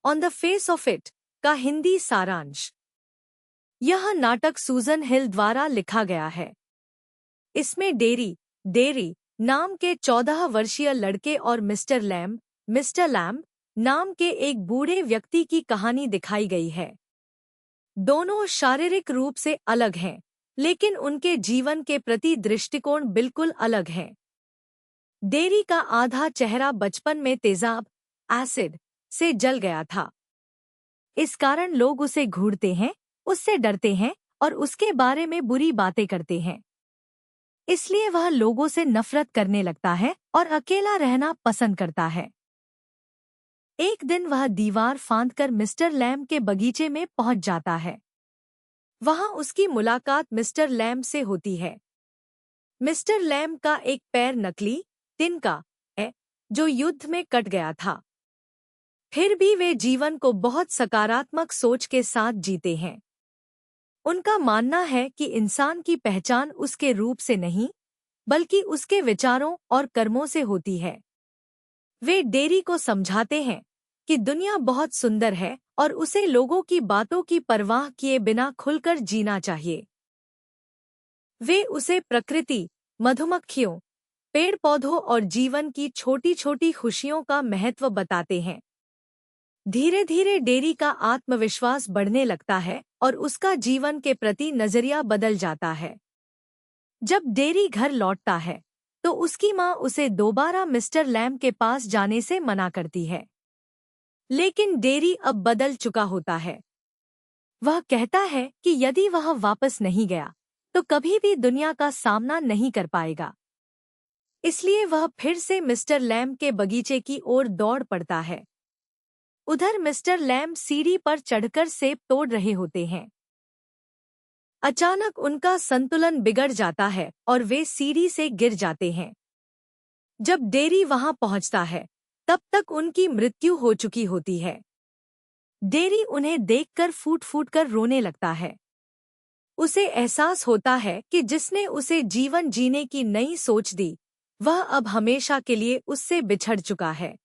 On the face of it का हिंदी सारांश। यह नाटक सूजन हिल द्वारा लिखा गया है। इसमें डेरी नाम के 14 वर्षीय लड़के और मिस्टर लैम्ब नाम के एक बूढ़े व्यक्ति की कहानी दिखाई गई है। दोनों शारीरिक रूप से अलग हैं, लेकिन उनके जीवन के प्रति दृष्टिकोण बिल्कुल अलग है। डेरी का आधा चेहरा बचपन में तेजाब एसिड से जल गया था। इस कारण लोग उसे घूरते हैं, उससे डरते हैं और उसके बारे में बुरी बातें करते हैं। इसलिए वह लोगों से नफरत करने लगता है और अकेला रहना पसंद करता है। एक दिन वह दीवार फांदकर मिस्टर लैम्ब के बगीचे में पहुंच जाता है। वहां उसकी मुलाकात मिस्टर लैम्ब से होती है। मिस्टर लैम्ब का एक पैर नकली टिन का है, जो युद्ध में कट गया था। फिर भी वे जीवन को बहुत सकारात्मक सोच के साथ जीते हैं। उनका मानना है कि इंसान की पहचान उसके रूप से नहीं, बल्कि उसके विचारों और कर्मों से होती है। वे डेरी को समझाते हैं कि दुनिया बहुत सुंदर है और उसे लोगों की बातों की परवाह किए बिना खुलकर जीना चाहिए। वे उसे प्रकृति, मधुमक्खियों, पेड़ पौधों और जीवन की छोटी छोटी खुशियों का महत्व बताते हैं। धीरे धीरे डेरी का आत्मविश्वास बढ़ने लगता है और उसका जीवन के प्रति नजरिया बदल जाता है। जब डेरी घर लौटता है तो उसकी माँ उसे दोबारा मिस्टर लैम्ब के पास जाने से मना करती है। लेकिन डेरी अब बदल चुका होता है। वह कहता है कि यदि वह वापस नहीं गया तो कभी भी दुनिया का सामना नहीं कर पाएगा। इसलिए वह फिर से मिस्टर लैम्ब के बगीचे की ओर दौड़ पड़ता है। उधर मिस्टर लैम्ब सीढ़ी पर चढ़कर सेब तोड़ रहे होते हैं। अचानक उनका संतुलन बिगड़ जाता है और वे सीढ़ी से गिर जाते हैं। जब डेरी वहां पहुंचता है तब तक उनकी मृत्यु हो चुकी होती है। डेरी उन्हें देखकर फूट फूट कर रोने लगता है। उसे एहसास होता है कि जिसने उसे जीवन जीने की नई सोच दी, वह अब हमेशा के लिए उससे बिछड़ चुका है।